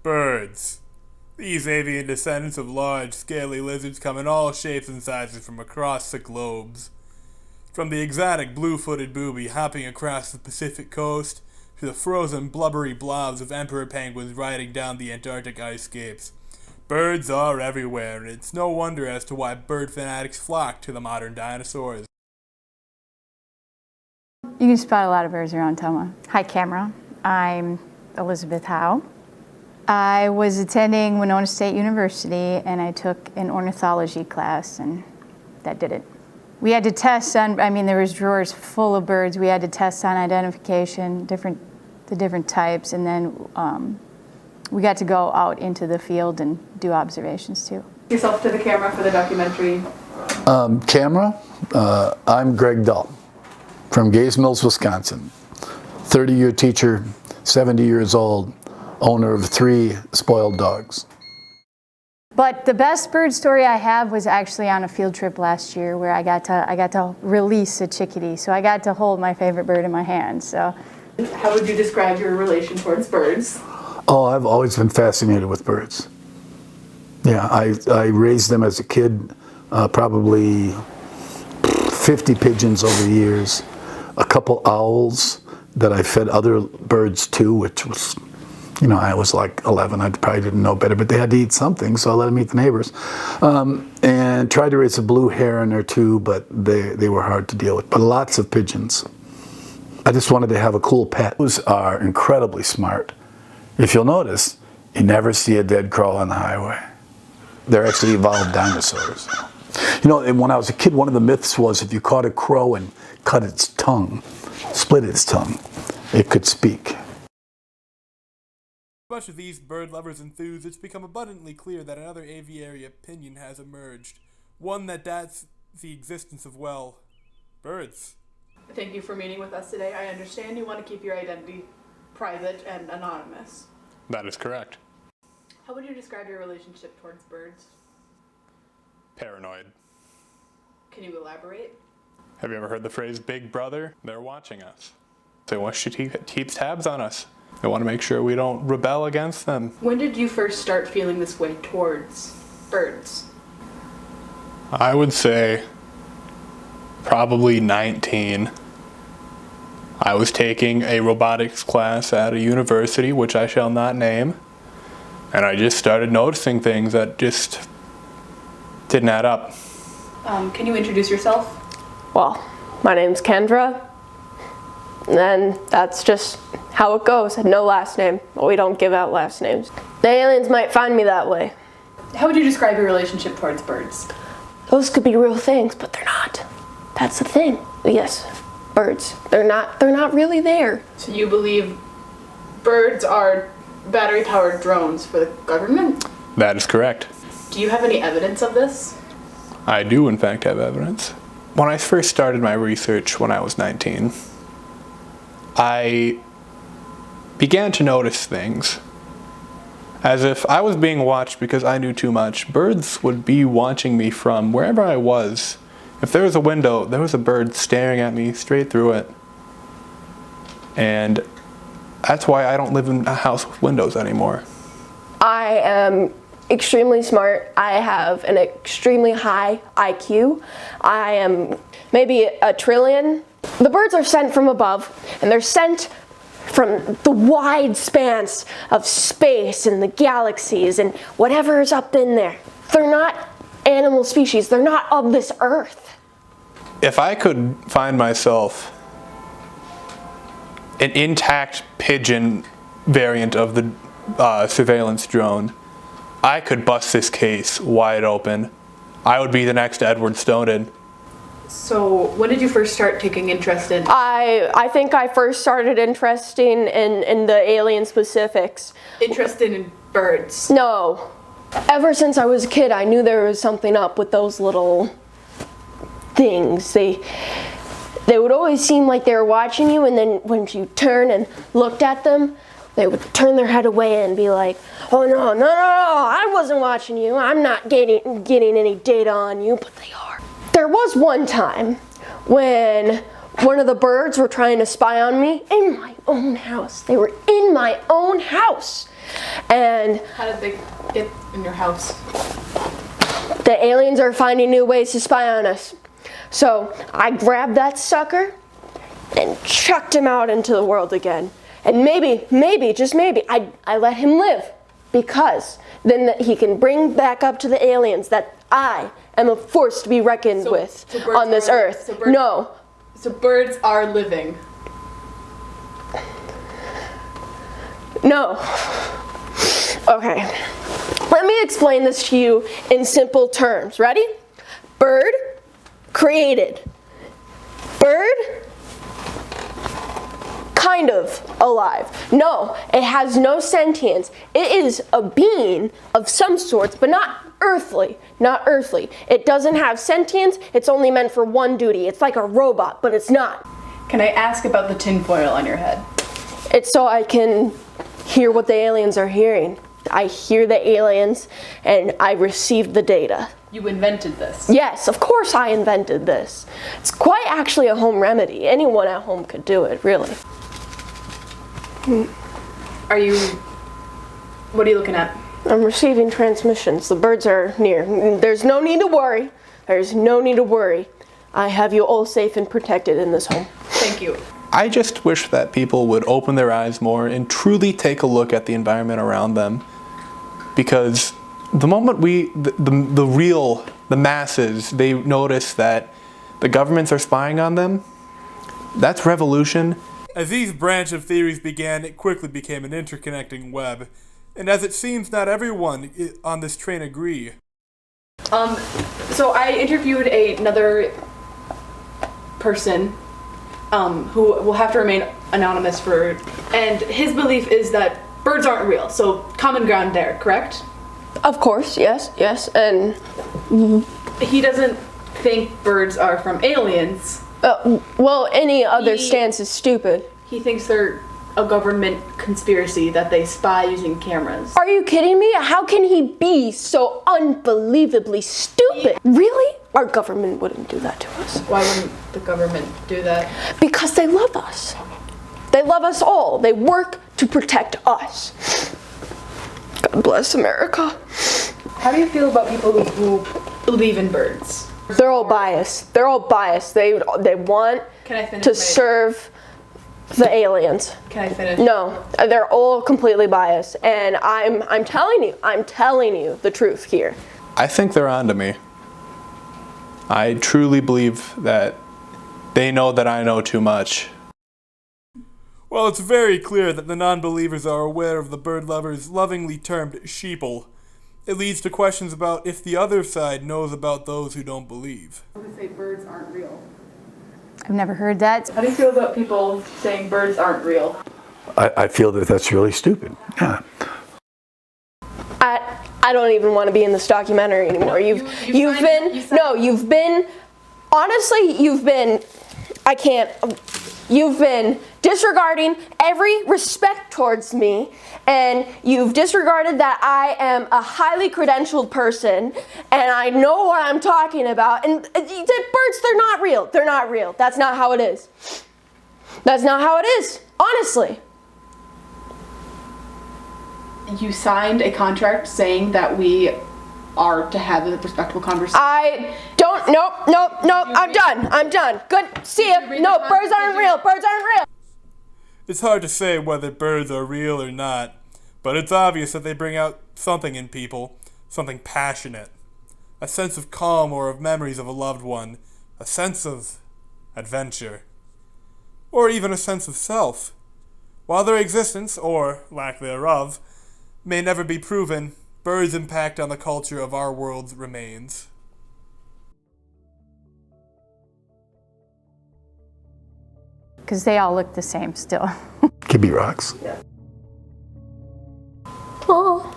Birds. These avian descendants of large, scaly lizards come in all shapes and sizes from across the globes. From the exotic blue-footed booby hopping across the Pacific coast, to the frozen, blubbery blobs of emperor penguins riding down the Antarctic icecapes. Birds are everywhere, and it's no wonder as to why bird fanatics flock to the modern dinosaurs. You can spot a lot of birds around Toma. Hi, camera. I'm Elizabeth Howe. I was attending Winona State University, and I took an ornithology class, and that did it. We had to test on, there was drawers full of birds. We had to test on identification, the different types, and then we got to go out into the field and do observations too. Yourself to the camera for the documentary. I'm Greg Dull from Gays Mills, Wisconsin. 30-year teacher, 70 years old, owner of 3 spoiled dogs. But the best bird story I have was actually on a field trip last year where I got to release a chickadee. So I got to hold my favorite bird in my hand. So, how would you describe your relation towards birds? Oh, I've always been fascinated with birds. Yeah, I raised them as a kid, probably 50 pigeons over the years, a couple owls that I fed other birds to, which was, I was like 11, I probably didn't know better, but they had to eat something, so I let them eat the neighbors. And tried to raise a blue heron or 2, but they were hard to deal with, but lots of pigeons. I just wanted to have a cool pet. Those are incredibly smart. If you'll notice, you never see a dead crow on the highway. They're actually evolved dinosaurs. And when I was a kid, one of the myths was if you caught a crow and cut its tongue, split its tongue, it could speak. Much of these bird lovers enthuse, it's become abundantly clear that another aviary opinion has emerged. One that doubts the existence of, birds. Thank you for meeting with us today. I understand you want to keep your identity private and anonymous. That is correct. How would you describe your relationship towards birds? Paranoid. Can you elaborate? Have you ever heard the phrase, Big Brother? They're watching us. They want to keep tabs on us. They want to make sure we don't rebel against them. When did you first start feeling this way towards birds? I would say probably 19. I was taking a robotics class at a university, which I shall not name, and I just started noticing things that just didn't add up. Can you introduce yourself? Well, my name's Kendra, and that's just how it goes. No last name. We don't give out last names. The aliens might find me that way. How would you describe your relationship towards birds? Those could be real things, but they're not. That's the thing. Yes, birds. They're not really there. So you believe birds are battery-powered drones for the government? That is correct. Do you have any evidence of this? I do, in fact, have evidence. When I first started my research when I was 19, I began to notice things. As if I was being watched because I knew too much, birds would be watching me from wherever I was. If there was a window, there was a bird staring at me straight through it. And that's why I don't live in a house with windows anymore. I am extremely smart. I have an extremely high IQ. I am maybe a trillion. The birds are sent from above, and they're sent from the wide spans of space and the galaxies and whatever is up in there. They're not animal species. They're not of this earth. If I could find myself an intact pigeon variant of the surveillance drone, I could bust this case wide open. I would be the next Edward Snowden. So when did you first start taking interest in? I think I first started interesting in the alien specifics. Interested in birds? No. Ever since I was a kid, I knew there was something up with those little things. They would always seem like they were watching you, and then when you turn and looked at them, they would turn their head away and be like, oh no, I wasn't watching you. I'm not getting any data on you, but they are. There was one time when one of the birds were trying to spy on me in my own house. They were in my own house. And How did they get in your house? the aliens are finding new ways to spy on us. So I grabbed that sucker and chucked him out into the world again. And maybe, just maybe, I let him live. Because then he can bring back up to the aliens that I am a force to be reckoned with birds on this are- earth. so birds- No. So birds are living. No. Okay. Let me explain this to you in simple terms. Ready? Bird, created. Bird, kind of alive. No, it has no sentience. It is a being of some sorts, but not earthly. Not earthly. It doesn't have sentience. It's only meant for one duty. It's like a robot, but it's not. Can I ask about the tinfoil on your head? It's so I can hear what the aliens are hearing. I hear the aliens and I receive the data. You invented this. Yes, of course I invented this. It's quite actually a home remedy. Anyone at home could do it, really. What are you looking at? I'm receiving transmissions. The birds are near. There's no need to worry. There's no need to worry. I have you all safe and protected in this home. Thank you. I just wish that people would open their eyes more and truly take a look at the environment around them. Because the moment the masses, they notice that the governments are spying on them, that's revolution. As these branch of theories began, it quickly became an interconnecting web. And as it seems not everyone on this train agree. So I interviewed another person who will have to remain anonymous and his belief is that birds aren't real. So common ground there, correct? Of course, yes, and He doesn't think birds are from aliens. well, any other stance is stupid. He thinks they're a government conspiracy that they spy using cameras. Are you kidding me? How can he be so unbelievably stupid? Really? Our government wouldn't do that to us. Why wouldn't the government do that? Because they love us. They love us all. They work to protect us. God bless America. How do you feel about people who believe in birds? They're all biased. They're all biased. They want Can I finish to my- serve the aliens. Can I finish? No, they're all completely biased, and I'm telling you the truth here. I think they're onto me. I truly believe that they know that I know too much. Well, it's very clear that the non-believers are aware of the bird lovers lovingly termed sheeple. It leads to questions about if the other side knows about those who don't believe. I would say birds aren't real. I've never heard that. How do you feel about people saying birds aren't real? I feel that that's really stupid. Yeah. I don't even want to be in this documentary anymore. You've been disregarding every respect towards me, and you've disregarded that I am a highly credentialed person, and I know what I'm talking about, and the birds, they're not real. They're not real. That's not how it is. That's not how it is, honestly. You signed a contract saying that we are to have a respectful conversation. I'm done. Good, see ya. No, birds aren't real. Birds aren't real. It's hard to say whether birds are real or not, but it's obvious that they bring out something in people, something passionate. A sense of calm or of memories of a loved one, a sense of adventure, or even a sense of self. While their existence, or lack thereof, may never be proven, birds' impact on the culture of our world remains. Because they all look the same still. Could be rocks. Oh.